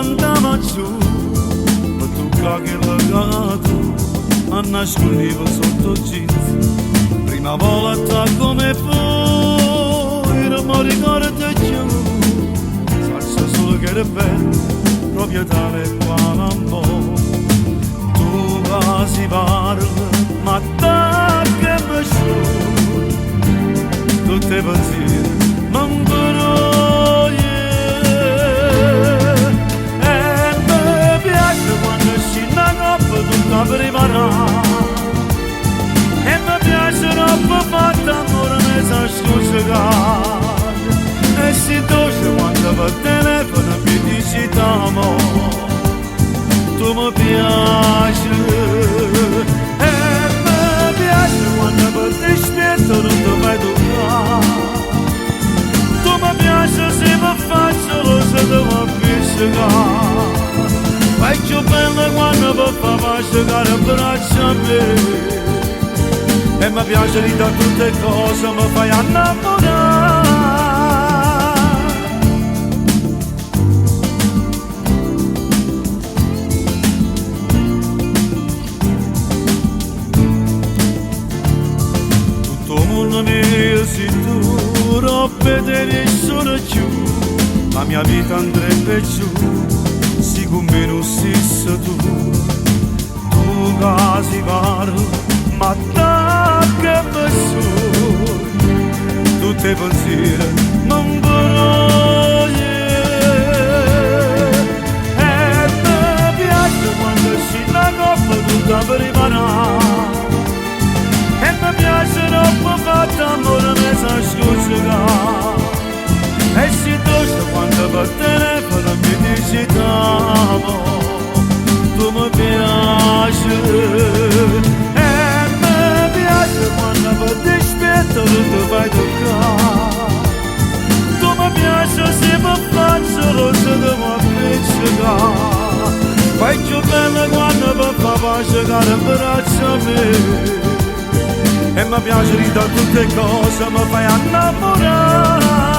andava giù, ma tu che legato a nascondivo sotto jeans. Prima volta come poi non mi ricordo più, faccio solo che era bello, proprio tale quale amore. Tu quasi parli, ma da che mi sciogli, tutti i pensieri non però e mi piace quando scende a coppa tutta preparata e mi piace troppo fatta amore mi sa scucciare e si dolce quando per telefono mi dici t'amo, tu mi piaci e mi piace quando per te spietto non ti fai toccare. Tu mi piace se mi faccio lo se devo appiccicare. Fai più bella quando mi fa asciugare il braccio a me. E mi piace di da tutte cose, mi fai innamorare. Tutto il mondo mio sei tu, non vede nessuno più. La mia vita andrebbe giù, se con me non stessi tu. Tu casi parli, ma da che mi sono, tutti i pensieri non voglio. E mi piace quando scende la coppa tutta preparata e mi piace troppo fatta amore mi sa scucciare. E si dolce quando per telefono mi dici t'amo, tu mi piaci e mi piace quando per te spietto non ti fai toccare. Tu mi piace se mi faccio lo se devo appiccicare. Fai più bella quando mi fa asciugare il braccio a me. E mi piace di da tutte cose, mi fai innamorare.